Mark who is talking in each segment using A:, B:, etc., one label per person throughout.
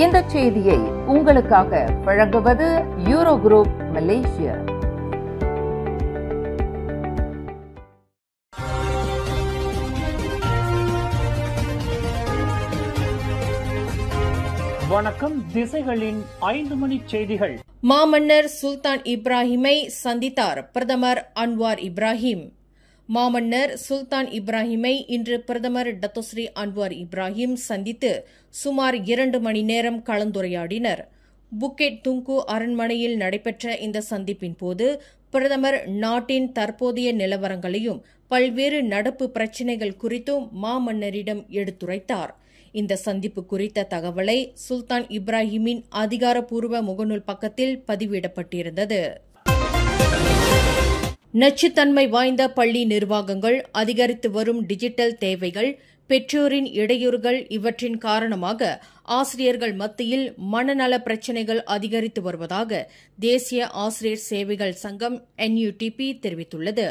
A: இந்த செய்தியை உங்களுக்காக வழங்குவது யூரோ குரூப் மலேசியா.
B: வணக்கம். திசைகளின் 5 மணி செய்திகள்.
C: மாமன்னர் சுல்தான் இப்ராஹிமை சந்தித்தார் பிரதமர் அன்வார் இப்ராஹிம். மாமன்னர் சுல்தான் இப்ராஹிமை இன்று பிரதமர் டத்தோஸ்ரீ அன்வார் இப்ராஹிம் சந்தித்து சுமார் 2 மணி நேரம் கலந்துரையாடினர். புக்கெட் துங்கு அரண்மனையில் நடைபெற்ற இந்த சந்திப்பின் போது பிரதமர் நாட்டின் தற்போதைய நிலவரங்களையும் பல்வேறு நடப்பு பிரச்சினைகள் குறித்தும் மாமன்னரிடம் எடுத்துரைத்தார். இந்த சந்திப்பு குறித்த தகவலை சுல்தான் இப்ராஹிமின் அதிகாரப்பூர்வ முகநூல் பக்கத்தில் பதிவிடப்பட்டிருந்தது. நச்சுத்தன்மை வாய்ந்த பள்ளி நிர்வாகங்கள், அதிகரித்து வரும் டிஜிட்டல் தேவைகள், பெற்றோரின் இடையூறுகள் இவற்றின் காரணமாக ஆசிரியர்கள் மத்தியில் மனநல பிரச்சினைகள் அதிகரித்து வருவதாக தேசிய ஆசிரியர் சேவைகள் சங்கம் NUTP தெரிவித்துள்ளது.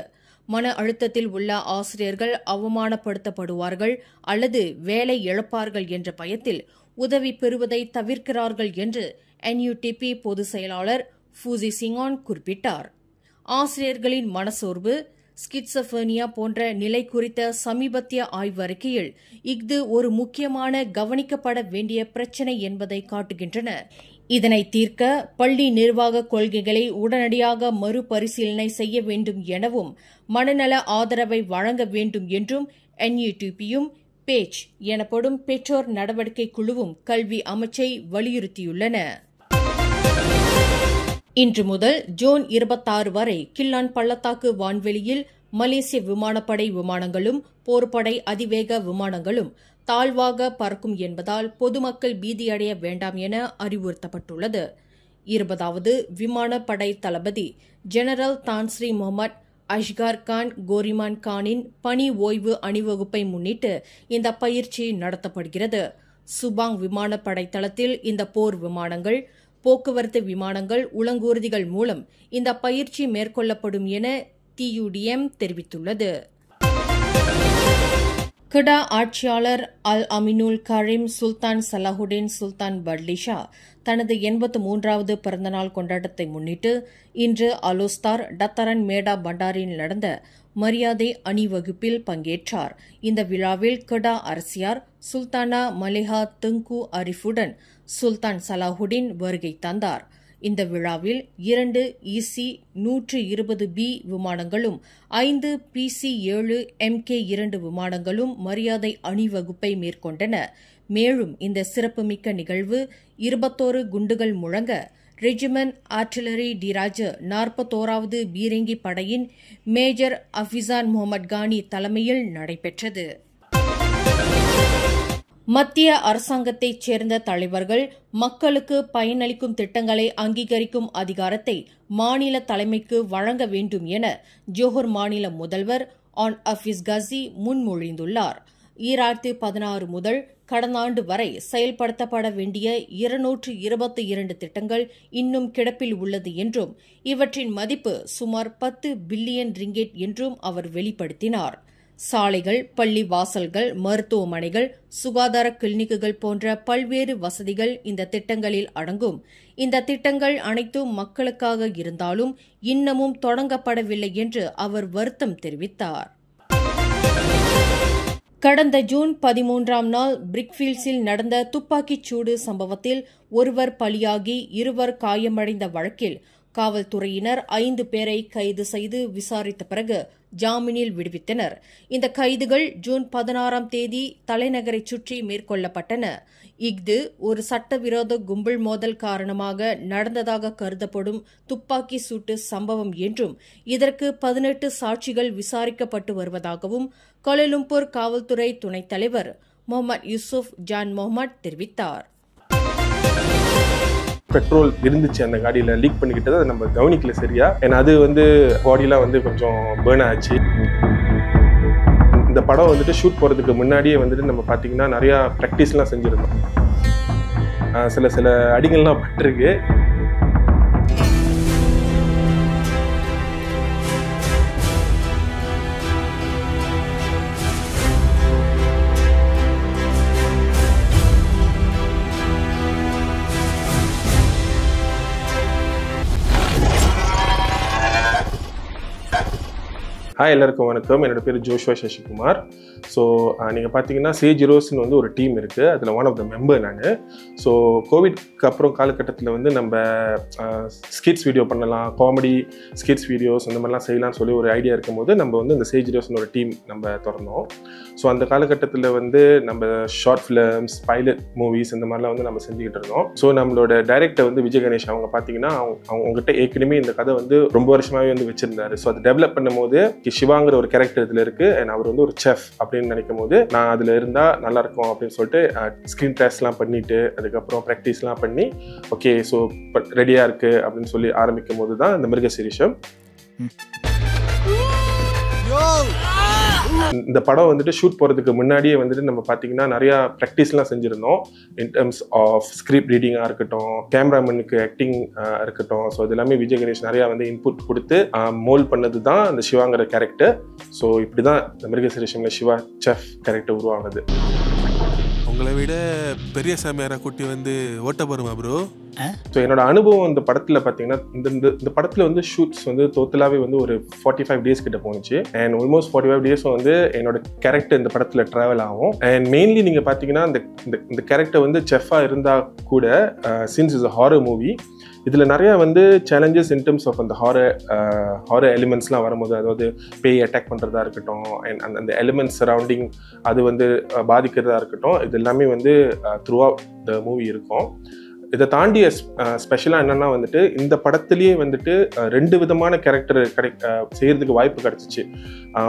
C: மன அழுத்தத்தில் உள்ள ஆசிரியர்கள் அவமானப்படுத்தப்படுவார்கள் அல்லது வேலை இழப்பார்கள் என்ற பயத்தில் உதவி பெறுவதை தவிர்க்கிறார்கள் என்று NUTP பொதுச் செயலாளர் ஃபூசி சிங்கான் குறிப்பிட்டார். ஆசிரியர்களின் மனசோர்வு, ஸ்கிட்சோஃபேனியா போன்ற நிலை குறித்த சமீபத்திய ஆய்வறிக்கையில் இஃது ஒரு முக்கியமான கவனிக்கப்பட வேண்டிய பிரச்சினை என்பதை காட்டுகின்றன. இதனை தீர்க்க பள்ளி நிர்வாக கொள்கைகளை உடனடியாக மறுபரிசீலனை செய்ய வேண்டும் எனவும் மனநல ஆதரவை வழங்க வேண்டும் என்றும் NUTPயும் பேச் எனப்படும் பெற்றோர் நடவடிக்கை குழுவும் கல்வி அமைச்சை வலியுறுத்தியுள்ளன. இன்று முதல் ஜூன் 26 வரை கில்லான் பள்ளத்தாக்கு வான்வெளியில் மலேசிய விமானப்படை விமானங்களும் போர்ப்படை அதிவேக விமானங்களும் தாழ்வாக பறக்கும் என்பதால் பொதுமக்கள் பீதியடைய வேண்டாம் என அறிவுறுத்தப்பட்டுள்ளது. 20வது விமானப்படை தளபதி ஜெனரல் தான்ஸ்ரீ முகமது அஷ்கார் கான் கோரிமான் கானின் பணி ஓய்வு அணிவகுப்பை முன்னிட்டு இந்த பயிற்சி நடத்தப்படுகிறது. சுபாங் விமானப்படை தளத்தில் இந்த போர் விமானங்கள், போக்குவரத்து விமானங்கள், உளங்கூர்திகள் மூலம் இந்த பயிற்சி மேற்கொள்ளப்படும் என TUDM தெரிவித்துள்ளது. கெடா ஆட்சியாளர் அல் அமினுல் கரீம் சுல்தான் சலாஹுடீன் சுல்தான் பட்லிஷா தனது 83வது பிறந்தநாள் கொண்டாட்டத்தை முன்னிட்டு இன்று அலோஸ்தார் டத்தரன் மேடா பண்டாரில் நடந்த மரியாதை அணிவகுப்பில் பங்கேற்றார். இந்த விழாவில் கெடா அரசியார் சுல்தானா மலேஹா தெங்கு அரிஃபுடன் சுல்தான் சலாஹுடீன் வருகை தந்தார். இந்த விழாவில் 2 EC-120B விமானங்களும் 5 PC-7 MK-2 விமானங்களும் மரியாதை அணிவகுப்பை மேற்கொண்டன. மேலும் இந்த சிறப்புமிக்க நிகழ்வு 21 குண்டுகள் முழங்க ரெஜிமெண்ட் ஆர்டிலரி டிராஜ 41வது பீரங்கி படையின் மேஜர் அஃபிசான் முகமது கானி தலைமையில் நடைபெற்றது. மத்திய அரசாங்கத்தைச் சேர்ந்த தலைவர்கள் மக்களுக்கு பயனளிக்கும் திட்டங்களை அங்கீகரிக்கும் அதிகாரத்தை மாநில தலைமைக்கு வழங்க வேண்டும் என ஜோஹர் மாநில முதல்வர் ஆன் அஃபீஸ் கசி முன்மொழிந்துள்ளார். 2016 முதல் கடந்த ஆண்டு வரை செயல்படுத்தப்பட வேண்டிய 222 திட்டங்கள் இன்னும் கிடப்பில் உள்ளது என்றும் இவற்றின் மதிப்பு சுமார் 10 பில்லியன் ரிங்கெட் என்றும் அவர் வெளிப்படுத்தினார். சாலைகள், பள்ளி வாசல்கள், மருத்துவமனைகள், சுகாதார கிளினிக்குகள் போன்ற பல்வேறு வசதிகள் இந்த திட்டங்களில் அடங்கும். இந்த திட்டங்கள் அனைத்தும் மக்களுக்காக இருந்தாலும் இன்னமும் தொடங்கப்படவில்லை என்று அவர் வருத்தம் தெரிவித்தார். கடந்த ஜூன் 13ஆம் நாள் பிரிக்ஃபீல்ட்ஸில் நடந்த துப்பாக்கிச் சூடு சம்பவத்தில் ஒருவர் பலியாகி 2 காயமடைந்த வழக்கில் காவல்துறையினர் 5 பேரை கைது செய்து விசாரித்த பிறகு ஜாமீனில் விடுவித்தனர். இந்த கைதுகள் ஜூன் 16ஆம் தேதி தலைநகரை சுற்றி மேற்கொள்ளப்பட்டன. இஃது ஒரு சட்டவிரோத கும்பல் மோதல் காரணமாக நடந்ததாக கருதப்படும் துப்பாக்கி சூட்டு சம்பவம் என்றும் இதற்கு 18 சாட்சிகள் விசாரிக்கப்பட்டு வருவதாகவும் கோலாலம்பூர் காவல்துறை துணைத் தலைவர் முகமது யூசுப் ஜான் முகமது தெரிவித்தார்.
D: பெட்ரோல் இருந்துச்சு அந்த காடியில், லீக் பண்ணிக்கிட்டது அதை நம்ம கவனிக்கல சரியா. ஏன்னா அது பாடியெலாம் கொஞ்சம் பேர்ன் ஆச்சு. இந்த படம் ஷூட் போகிறதுக்கு முன்னாடியே நம்ம பார்த்தீங்கன்னா நிறையா ப்ராக்டிஸ்லாம் செஞ்சுருந்தோம். சில அடிகள்லாம் பட்டிருக்கு. எல்லாருக்கும் வணக்கம். என்னோட பேர் ஜோஷ்வா சசிகுமார். ஸோ நீங்கள் பார்த்தீங்கன்னா சேஜ் ஹீரோஸ்னு வந்து ஒரு டீம் இருக்குது. அதில் ஒன் ஆஃப் த மெம்பர் நான். ஸோ கோவிட்க்கு அப்புறம் காலகட்டத்தில் வந்து நம்ம ஸ்கிட்ஸ் வீடியோ பண்ணலாம், காமெடி ஸ்கிட்ஸ் வீடியோஸ் அந்த மாதிரிலாம் செய்யலாம்னு சொல்லி ஒரு ஐடியா இருக்கும்போது நம்ம வந்து இந்த சேஜ் ஹீரோஸ்னு ஒரு டீம் நம்ம திறந்தோம். ஸோ அந்த காலகட்டத்தில் வந்து நம்ம ஷார்ட் ஃபிலிம்ஸ், பைலட் மூவிஸ் இந்த மாதிரிலாம் வந்து நம்ம செஞ்சுக்கிட்டு இருந்தோம். ஸோ நம்மளோட டைரக்டர் வந்து விஜய் கணேஷ் அவங்க பார்த்தீங்கன்னா அவங்ககிட்ட ஏற்கனவே இந்த கதை வந்து ரொம்ப வருஷமாகவே வந்து வச்சிருந்தாரு. ஸோ அதை டெவலப் பண்ணும்போது சிவாங்கிற ஒரு கேரக்டர் இதில் இருக்குது அண்ட் அவர் வந்து ஒரு செஃப் அப்படின்னு நினைக்கும் போது நான் அதில் இருந்தால் நல்லாயிருக்கும் அப்படின்னு சொல்லிட்டு ஸ்க்ரீன் டெஸ்ட்லாம் பண்ணிவிட்டு அதுக்கப்புறம் ப்ராக்டிஸ்லாம் பண்ணி ஓகே ஸோ ரெடியாக இருக்குது அப்படின்னு சொல்லி ஆரம்பிக்கும் போது தான் இந்த மிருகசீரிஷம். இந்த படம் வந்துட்டு ஷூட் போகிறதுக்கு முன்னாடியே வந்துட்டு நம்ம பார்த்தீங்கன்னா நிறையா ப்ராக்டிஸ்லாம் செஞ்சுருந்தோம். இன் டர்ம்ஸ் ஆஃப் ஸ்கிரிப்ட் ரீடிங்காக இருக்கட்டும், கேமராமேனுக்கு ஆக்டிங் இருக்கட்டும். ஸோ இது எல்லாமே விஜய் கணேஷ் நிறையா வந்து இன்புட் கொடுத்து மோல்ட் பண்ணது தான் இந்த சிவாங்கிற கேரக்டர். ஸோ இப்படி தான் இந்த மிருகசீரிஷமில் சிவா செஃப் கேரக்டர் உருவானது.
E: உங்களை விட பெரிய சாமியாரை கூட்டி வந்து ஓட்ட போகிறோமா ப்ரோ?
D: ஸோ என்னோட அனுபவம் இந்த படத்தில் பார்த்தீங்கன்னா இந்த படத்தில் வந்து ஷூட்ஸ் வந்து டோட்டலாகவே வந்து ஒரு 45 days கிட்ட போணுச்சு. அண்ட் ஆல்மோஸ்ட் 45 days வந்து என்னோட கேரக்டர் இந்த படத்தில் ட்ராவல் ஆகும். அண்ட் மெயின்லி நீங்கள் பார்த்தீங்கன்னா இந்த கேரக்டர் வந்து செஃப்பாக இருந்தால் கூட since is a horror movie, இதில் நிறையா வந்து சேலஞ்சஸ் இன் டர்ம்ஸ் ஆஃப் அந்த ஹாரர் எலிமெண்ட்ஸ்லாம் வரும்போது, அதாவது பேய் அட்டாக் பண்ணுறதா இருக்கட்டும் அண்ட் அந்த எலிமெண்ட்ஸ் சரௌண்டிங் அது வந்து பாதிக்கிறதா இருக்கட்டும், இது எல்லாமே வந்து த்ரூ அவுட் த மூவி இருக்கும். இதை தாண்டி ஸ்பெஷலாக என்னென்னா வந்துட்டு இந்த படத்துலேயே வந்துட்டு 2 விதமான கேரக்டர் செய்கிறதுக்கு வாய்ப்பு கிடச்சிச்சு.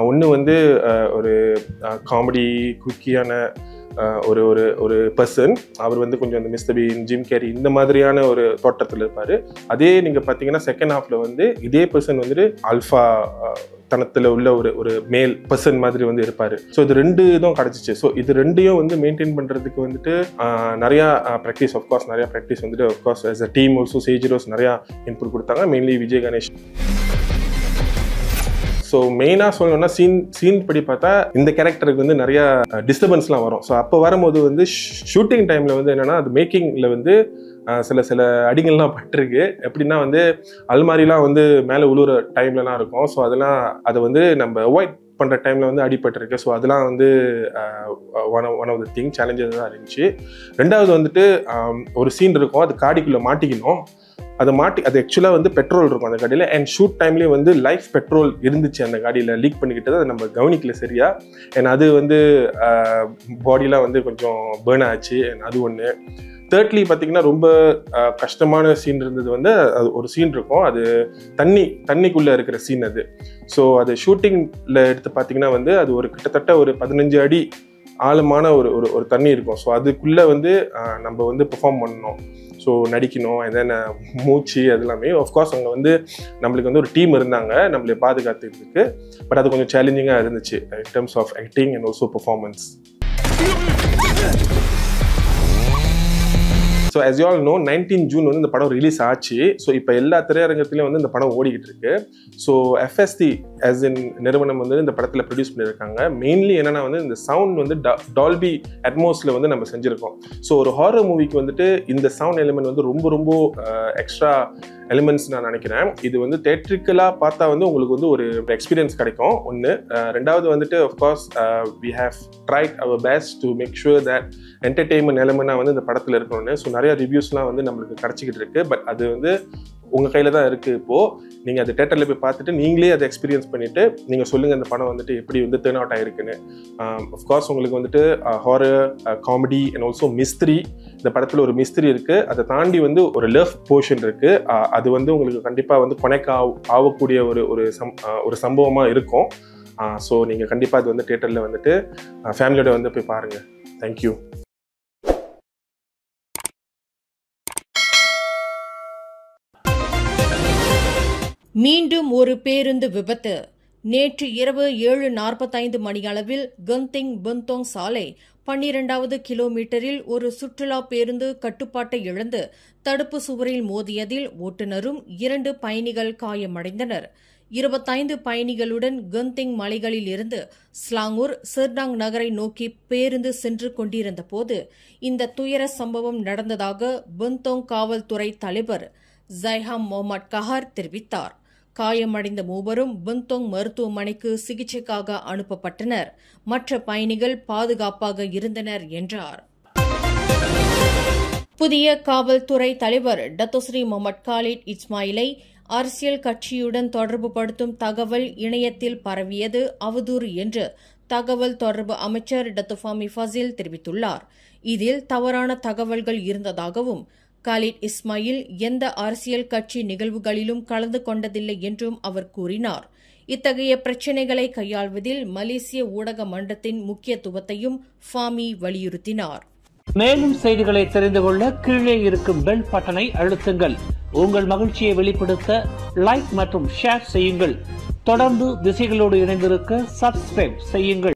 D: ஒன்று வந்து ஒரு காமெடி குவிக்கியான ஒரு ஒரு ஒரு பர்சன், அவர் வந்து கொஞ்சம் அந்த மிஸ்டர் பீன், ஜிம் கேரி இந்த மாதிரியான ஒரு தோட்டத்தில் இருப்பார். அதே நீங்கள் பார்த்தீங்கன்னா செகண்ட் ஹாஃபில் வந்து இதே பர்சன் வந்துட்டு ஆல்ஃபா தனத்தில் உள்ள ஒரு மேல் பர்சன் மாதிரி வந்து இருப்பார். ஸோ இது 2 இதுவும் கிடச்சிச்சு. ஸோ இது 2ஐயும் வந்து மெயின்டைன் பண்ணுறதுக்கு வந்துட்டு நிறையா ப்ராக்டிஸ், ஆஃப்கோர்ஸ் நிறையா ப்ராக்டிஸ் வந்துட்டு of course as a team also Sage heroes நிறையா இன்புட் கொடுத்தாங்க, மெயின்லி விஜய் கணேஷ். ஸோ மெயினாக சொல்லணும்னா சீன் படி பார்த்தா இந்த கேரக்டருக்கு வந்து நிறையா டிஸ்டர்பன்ஸ்லாம் வரும். ஸோ அப்போ வரும்போது வந்து ஷூட்டிங் டைமில் வந்து என்னென்னா அது மேக்கிங்கில் வந்து சில அடிங்கள்லாம் பட்டிருக்கு. எப்படின்னா வந்து அல்மாரிலாம் வந்து மேலே உழுவுற டைம்லலாம் இருக்கும். ஸோ அதெல்லாம் அதை வந்து நம்ம அவாய்ட் பண்ணுற டைமில் வந்து அடிபட்டிருக்கு. ஸோ அதெல்லாம் வந்து one of the thing challenges தான் இருந்துச்சு. ரெண்டாவது வந்துட்டு ஒரு சீன் இருக்கும், அது காடிக்குள்ளே மாட்டிக்கணும். அது ஆக்சுவலாக வந்து பெட்ரோல் இருக்கும் அந்த காடியில். அண்ட் ஷூட் டைம்லேயே வந்து லைஃப் பெட்ரோல் இருந்துச்சு அந்த காடியில், லீக் பண்ணிக்கிட்டது அதை நம்ம கவனிக்கல சரியா. அண்ட் அது வந்து பாடியெலாம் வந்து கொஞ்சம் பேர்ன் ஆச்சு. அண்ட் அது ஒன்று. தேர்ட்லி பார்த்தீங்கன்னா ரொம்ப கஷ்டமான சீன் இருந்தது வந்து அது ஒரு சீன் இருக்கும், அது தண்ணிக்குள்ளே இருக்கிற சீன் அது. ஸோ அது ஷூட்டிங்கில் எடுத்து பார்த்தீங்கன்னா வந்து அது ஒரு கிட்டத்தட்ட ஒரு 15 அடி ஆழமான ஒரு தண்ணி இருக்கும். ஸோ அதுக்குள்ளே வந்து நம்ம வந்து பெர்ஃபார்ம் பண்ணணும், ஸோ நடிக்கணும், தென் மூச்சு அது எல்லாமே. ஆஃப்கோர்ஸ் அங்கே வந்து நம்மளுக்கு வந்து ஒரு டீம் இருந்தாங்க நம்மளை பாதுகாத்துக்கிறதுக்கு. பட் அது கொஞ்சம் சேலஞ்சிங்காக இருந்துச்சு in terms of acting and also performance. So as you all know 19 June வந்து இந்த படம் ரிலீஸ் ஆச்சு. ஸோ இப்போ எல்லா திரையரங்கத்திலையும் வந்து இந்த படம் ஓடிக்கிட்டு இருக்கு. ஸோ FST as in நிறுவனம் வந்து இந்த படத்தில் ப்ரொடியூஸ் பண்ணியிருக்காங்க. மெயின்லி என்னென்னா வந்து இந்த சவுண்ட் வந்து டால்பி அட்மாஸில் வந்து நம்ம செஞ்சுருக்கோம். ஸோ ஒரு ஹாரர் மூவிக்கு வந்துட்டு இந்த சவுண்ட் எலிமெண்ட் வந்து ரொம்ப எக்ஸ்ட்ரா எலிமெண்ட்ஸ் நான் நினைக்கிறேன். இது வந்து தேட்ரிக்கலாக பார்த்தா வந்து உங்களுக்கு வந்து ஒரு எக்ஸ்பீரியன்ஸ் கிடைக்கும் ஒன்று. ரெண்டாவது வந்துட்டு of course we have tried our best to make sure that entertainment எலிமெண்ட்டாக வந்து இந்த படத்தில் இருக்கணும்னு. ஸோ நிறைய ரிவ்யூஸ்லாம் வந்து நம்மளுக்கு கிடச்சிக்கிட்டு இருக்கு. பட் அது வந்து உங்கள் கையில் தான் இருக்குது. இப்போது நீங்கள் அது தேட்டரில் போய் பார்த்துட்டு நீங்களே அதை எக்ஸ்பீரியன்ஸ் பண்ணிவிட்டு நீங்கள் சொல்லுங்கள் இந்த படம் வந்துட்டு எப்படி வந்து டர்ன் அவுட் ஆகிருக்குன்னு. ஆஃப்கோர்ஸ் உங்களுக்கு வந்துட்டு horror, comedy and also mystery, இந்த படத்தில் ஒரு மிஸ்ட்ரி இருக்குது. அதை தாண்டி வந்து ஒரு லவ் போர்ஷன் இருக்குது. அது வந்து உங்களுக்கு கண்டிப்பாக வந்து கொனைக்க ஆகக்கூடிய ஒரு சம்பவமாக இருக்கும். ஸோ நீங்கள் கண்டிப்பாக அது வந்து தேட்டரில் வந்துட்டு ஃபேமிலியோட வந்து போய் பாருங்கள். தேங்க்யூ.
C: மீண்டும் ஒரு பேருந்து விபத்து. நேற்று இரவு 7:45 மணியளவில் கந்திங் பந்தோங் சாலை 12வது கிலோமீட்டரில் ஒரு சுற்றுலா பேருந்து கட்டுப்பாட்டை இழந்து தடுப்பு சுவரில் மோதியதில் ஓட்டுநரும் 2 பயணிகள் காயமடைந்தனர். 25 பயணிகளுடன் கந்திங் மலைகளில் இருந்து ஸ்லாங்கூர் சிர்டாங் நகரை நோக்கி பேருந்து சென்று கொண்டிருந்த போது இந்த துயர சம்பவம் நடந்ததாக பந்தோங் காவல்துறை தலைவர் ஜைஹாம் முகமது கஹார் தெரிவித்தார். காயமடைந்த மூவரும் புந்தோங் மருத்துவமனைக்கு சிகிச்சைக்காக அனுப்பப்பட்டனர். மற்ற பயணிகள் பாதுகாப்பாக இருந்தனர் என்றார். புதிய காவல்துறை தலைவர் டத்தோஸ்ரீ முகமது காலித் இஸ்மாயிலை அரசியல் கட்சியுடன் தொடர்பு படுத்தும் தகவல் இணையத்தில் பரவியது அவதூறு என்று தகவல் தொடர்பு அமைச்சர் டத்தோஃபாமி ஃபசில் தெரிவித்துள்ளார். இதில் தவறான தகவல்கள் இருந்ததாகவும் காலித் இஸ்மாயில் எந்த அரசியல் கட்சி நிகழ்வுகளிலும் கலந்து கொண்டதில்லை என்றும் அவர் கூறினார். இத்தகைய பிரச்சினைகளை கையாள்வதில் மலேசிய ஊடக மன்றத்தின் முக்கியத்துவத்தையும் ஃபாமி வலியுறுத்தினார்.
B: மேலும் செய்திகளை தெரிந்து கொள்ள கீழே இருக்கும் பெல் பட்டனை அழுத்துங்கள். உங்கள் மகிழ்ச்சியை வெளிப்படுத்த லைக் மற்றும் ஷேர் செய்யுங்கள். தொடர்ந்து திசைகளோடு இணைந்திருக்க சப்ஸ்கிரைப் செய்யுங்கள்.